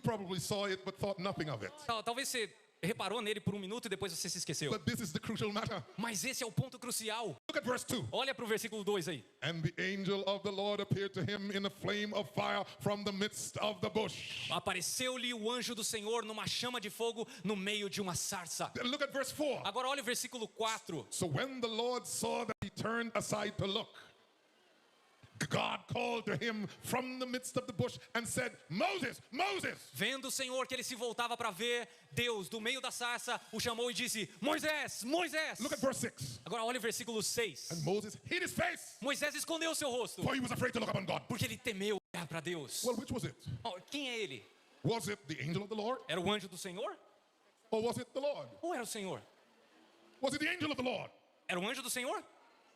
probably saw it but thought nothing of it. Talvez você reparou nele por um minuto e depois você se esqueceu. But this is the crucial matter. Mas esse é o ponto crucial. Look at verse 2. Olha para o versículo 2 aí. And the angel of the Lord appeared to him in a flame of fire from the midst of the bush. Apareceu-lhe o anjo do Senhor numa chama de fogo no meio de uma sarça. Then look at verse 4. Agora olha o versículo 4. So when the Lord saw that he turned aside to look, God called to him from the midst of the bush and said, Moses, Moses. Vendo o Senhor que ele se voltava para ver, Deus, do meio da sarça, o chamou e disse, Moisés, Moisés. Look at verse 6. Agora olha o versículo 6. And Moses hid his face, Moisés escondeu o seu rosto, for he was afraid to look upon God. porque ele temeu olhar para Deus. Well, which was it? Quem é ele? Was it the angel of the Lord? Era o anjo do Senhor? Or was it the Lord? Ou era o Senhor? Was it the angel of the Lord? Era o anjo do Senhor?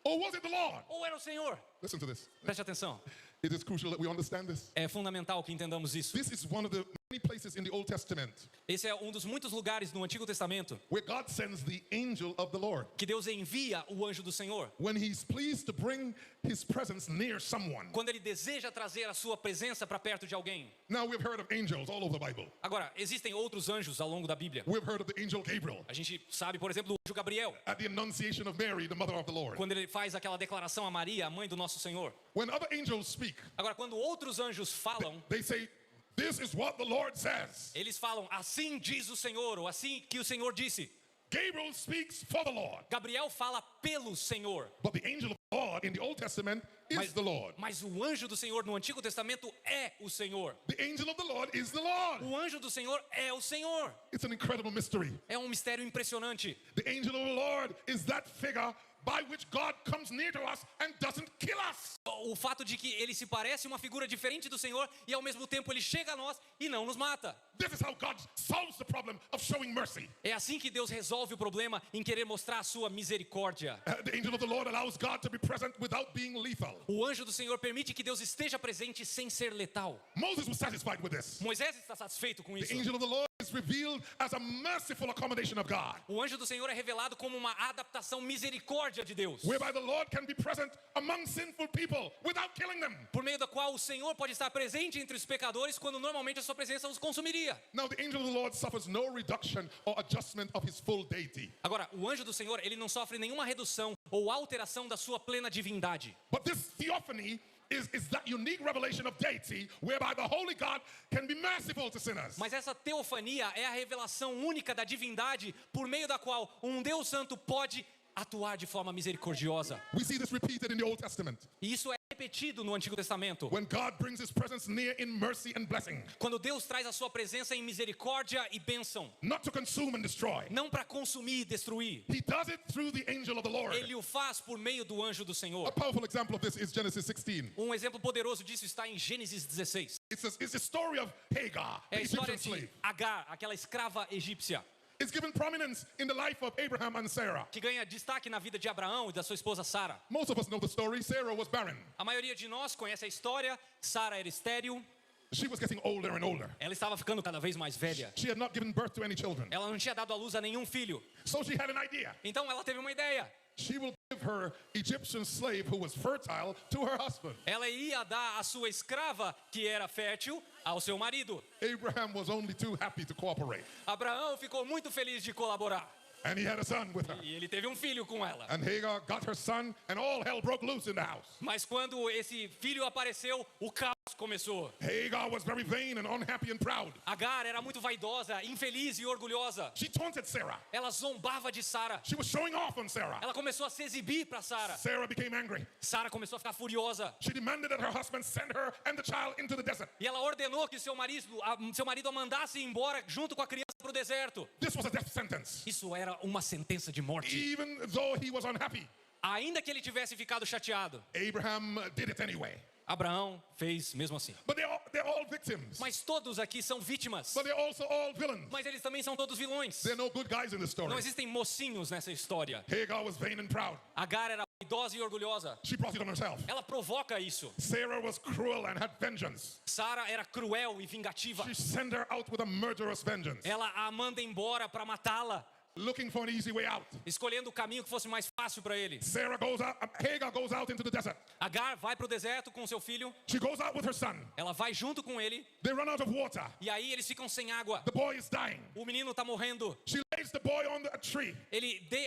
Or was it the Lord? Ou era o Senhor? Listen to this. Preste atenção. It is crucial that we understand this. É fundamental que entendamos isso. This is one of the many places in the Old Testament Esse é um dos muitos lugares no Antigo Testamento where God sends the angel of the Lord que Deus envia o anjo do Senhor. when he's pleased to bring his presence near someone. Quando ele deseja trazer a sua presença para perto de alguém. Now we've heard of angels all over the Bible. Agora, existem outros anjos ao longo da Bíblia. We've heard of the angel Gabriel A gente sabe, por exemplo, do anjo Gabriel, at the Annunciation of Mary, the mother of the Lord. quando ele faz aquela declaração a Maria, a mãe do nosso Senhor. When other angels speak, Agora, quando outros anjos falam, they say, this is what the Lord says. eles falam, assim diz o Senhor, ou assim que o Senhor disse. Gabriel speaks for the Lord. Gabriel fala pelo Senhor. But the angel of the Lord in the Old Testament is the Lord. Mas o anjo do Senhor no Antigo Testamento é o Senhor. The angel of the Lord is the Lord. O anjo do Senhor é o Senhor. It's an incredible mystery. É um mistério impressionante. The angel of the Lord is that figure by which God comes near to us and doesn't kill us. O fato de que ele se parece uma figura diferente do Senhor e ao mesmo tempo ele chega a nós e não nos mata. This is how God solves the problem of showing mercy. É assim que Deus resolve o problema em querer mostrar a sua misericórdia. The angel of the Lord allows God to be present without being lethal. O anjo do Senhor permite que Deus esteja presente sem ser letal. Moses was satisfied with this. Moisés está satisfeito com The isso. angel of the Lord is revealed as a merciful accommodation of God, O anjo do Senhor é revelado como uma adaptação misericórdia de Deus, whereby the Lord can be present among sinful people without killing them. por meio da qual o Senhor pode estar presente entre os pecadores quando normalmente a sua presença os consumiria. Now the angel of the Lord suffers no reduction or adjustment of his full deity. Agora, o anjo do Senhor, ele não sofre nenhuma redução ou alteração da sua plena divindade. But this theophany is that unique revelation of deity whereby the holy God can be merciful to sinners. Mas essa teofania é a revelação única da divindade por meio da qual um Deus santo pode atuar de forma misericordiosa. We see this repeated in the Old Testament. E isso é repetido no Antigo Testamento. When God brings his presence near in mercy and blessing, Quando Deus traz a sua presença em misericórdia e bênção, not to consume and destroy. não para consumir e destruir. He does it through the angel of the Lord. Ele o faz por meio do anjo do A Senhor. powerful example of this is Genesis 16. Um exemplo poderoso disso está em Gênesis 16. It's the story of Hagar, É the a história Egyptian de slave. Agar, aquela escrava egípcia, It's given prominence in the life of Abraham and Sarah. que ganha destaque na vida de Abraão e da sua esposa Sara. Most of us know the story. Sarah was barren. A maioria de nós conhece a história. Sara era estéril. She was getting older and older. Ela estava ficando cada vez mais velha. She had not given birth to any children. Ela não tinha dado à luz a nenhum filho. So she had an idea. Então ela teve uma ideia. She will give her Egyptian slave who was fertile to her husband. Ela iria dar a sua escrava, que era fértil, ao seu marido. Abraham was only too happy to cooperate. Abraão ficou muito feliz de colaborar. And he had a son with her. E ele teve um filho com ela. And Hagar got her son, and all hell broke loose in the house. Mas quando esse filho apareceu, o caos começou. Hagar was very vain and unhappy and proud. Agar era muito vaidosa, infeliz e orgulhosa. She taunted Sarah. Ela zombava de Sara. She was showing off on Sarah. Ela começou a se exibir para Sara. Sarah became angry. Sara começou a ficar furiosa. She demanded that her husband send her and the child into the desert. E ela ordenou que seu marido a mandasse embora junto com a criança para o deserto. This was a death sentence. Isso era uma sentença de morte. Even though he was unhappy, Ainda que ele tivesse ficado chateado, Abraham did it anyway. Abraão fez mesmo assim. But they're all victims. Mas todos aqui são vítimas. But they're also all villains. Mas eles também são todos vilões. There are no good guys in this story. Não existem mocinhos nessa história. Hagar was vain and proud. Agar era idosa e orgulhosa. She brought it on herself. Ela provoca isso. Sarah was cruel and had vengeance. Sara era cruel e vingativa. She sent her out with a murderous vengeance. Ela a manda embora para matá-la. looking for an easy way out. escolhendo o caminho que fosse mais fácil para ele. Hagar goes out into the desert. Agar vai para o deserto com seu filho. She goes out with her son. Ela vai junto com ele. They run out of water. E aí eles ficam sem água. The boy is dying. O menino está morrendo. She lays the boy on a tree.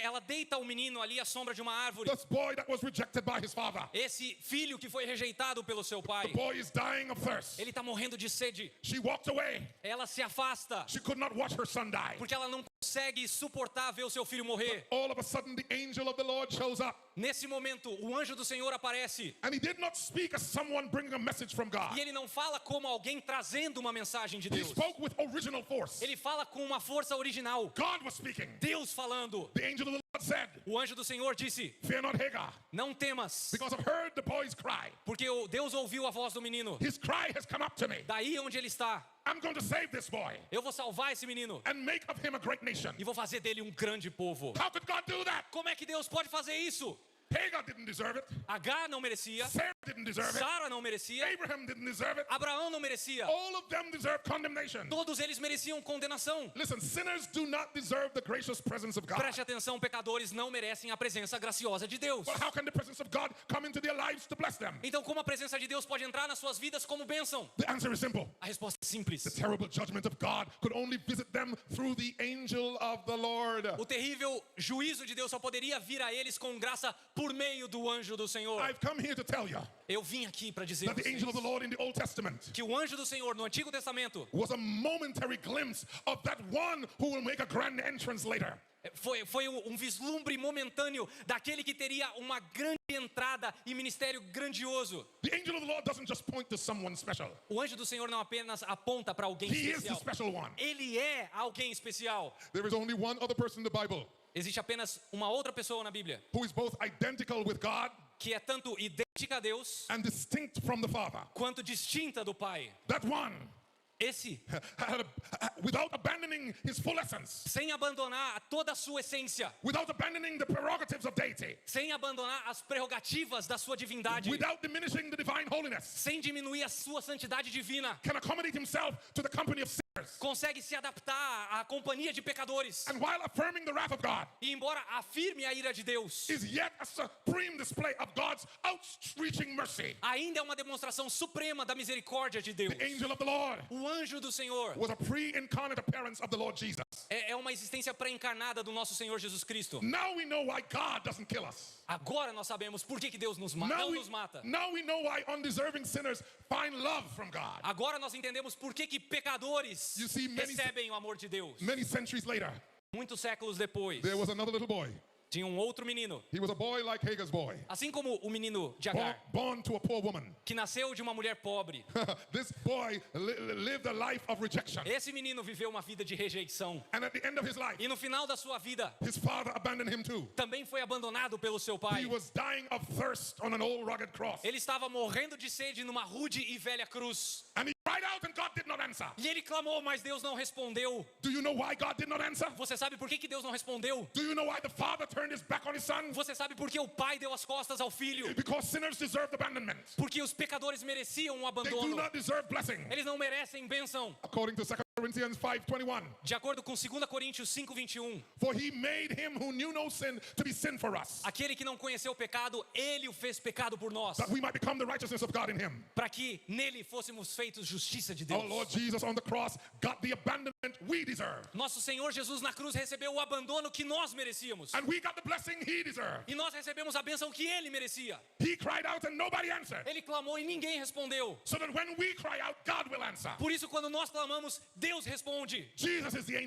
Ela deita o menino ali à sombra de uma árvore. This boy that was rejected by his father. Esse filho que foi rejeitado pelo seu pai. The boy is dying of thirst. Ele está morrendo de sede. She walked away. Ela se afasta. She could not watch her son die. Porque ela não consegue suportar ver o seu filho morrer. All of a sudden, the angel of the Lord shows up. Nesse momento, o anjo do Senhor aparece. And he did not speak as someone bringing a message from God. E ele não fala como alguém trazendo uma mensagem de He Deus. spoke with original force. Ele fala com uma força original. God was speaking. Deus falando. The angel of the Lord said, O anjo do Senhor disse: "Fear not, Hagar, não temas, because I've heard the boy's cry. porque Deus ouviu a voz do menino. His cry has come up to me. Daí onde ele está, I'm going to save this boy eu vou salvar esse menino and make of him a great nation." e vou fazer dele um grande povo. How could God do that? Como é que Deus pode fazer isso? Hagar didn't deserve it. Agar não merecia, Sarah didn't deserve it. Sara não merecia, Abraham didn't deserve it. Abraão não merecia. All of them deserve condemnation. Todos eles mereciam condenação. Listen, sinners do not deserve the gracious presence of God. Preste atenção, pecadores não merecem a presença graciosa de Deus. Well, how can the presence of God come into their lives to bless them? Então, como a presença de Deus pode entrar nas suas vidas como bênção? The answer is simple. A resposta é simples. The terrible judgment of God could only visit them through the angel of the Lord. O terrível juízo de Deus só poderia vir a eles com graça por meio do anjo do Senhor. I've come here to tell you Eu vim aqui para dizer that the angel of the Lord in the Old Testament que o anjo do Senhor no Antigo Testamento was a momentary glimpse of that one who will make a grand entrance later. foi um vislumbre momentâneo daquele que teria uma grande entrada e ministério grandioso. The angel of the Lord doesn't just point to someone special. O anjo do Senhor não apenas aponta para alguém He is the especial. special one. Ele é alguém especial. There is only one other person in the Bible Existe apenas uma outra pessoa na Bíblia who is both identical with God que é tanto idêntica a Deus and distinct from the Father. quanto distinta do Pai. That one, Esse, without abandoning his full essence, sem abandonar toda a sua essência, without abandoning the prerogatives of deity, sem abandonar as prerrogativas da sua divindade, without diminishing the divine holiness, sem diminuir a sua santidade divina, can accommodate himself to the company of sinners. consegue se adaptar à companhia de pecadores. And while affirming the wrath of God, E embora afirme a ira de Deus, is yet a supreme display of God's outreaching mercy. ainda é uma demonstração suprema da misericórdia de Deus. The angel of the Lord O anjo do Senhor was a pre-incarnate appearance of the Lord Jesus. é uma existência pré-encarnada do nosso Senhor Jesus Cristo. Now we know why God doesn't kill us. Agora nós sabemos por que Deus não nos mata. Now we know why undeserving sinners find love from God. Agora nós entendemos por que pecadores You see, recebem o amor de Deus. Many centuries later, Muitos séculos depois, there was another little boy. tinha um outro menino, He was a boy like Hagar's boy, assim como o menino de Agar, born to a poor woman. que nasceu de uma mulher pobre. This boy lived a life of rejection. Esse menino viveu uma vida de rejeição. And at the end of his life, E no final da sua vida, his father abandoned him too. também foi abandonado pelo seu He pai. was dying of thirst on an old rugged cross. Ele estava morrendo de sede numa rude e velha cruz. And he cried out and God did not answer. E ele clamou, mas Deus não respondeu. Do you know why God did not answer? Você sabe por que Deus não respondeu? Do you know why the father turned his back on his son? Você sabe por que o pai deu as costas ao filho? Because sinners deserved abandonment. Porque os pecadores mereciam um They do abandono. not deserve blessing. Eles não merecem bênção. According to 2 Corinthians 5:21. De acordo com 2 Coríntios 5:21, For he made him who knew no sin to be sin for us, aquele que não conheceu o pecado, ele o fez pecado por nós, that we might become the righteousness of God in him. para que nele fôssemos feitos justiça de Our Deus. Lord Jesus on the cross got the abandonment we deserve. Nosso Senhor Jesus na cruz recebeu o abandono que nós merecíamos. And we got the blessing he deserved. E nós recebemos a bênção que ele merecia. He cried out and nobody answered. Ele clamou e ninguém respondeu. So that when we cry out, God will answer. Por isso, quando nós clamamos, Deus responde. Jesus is the angel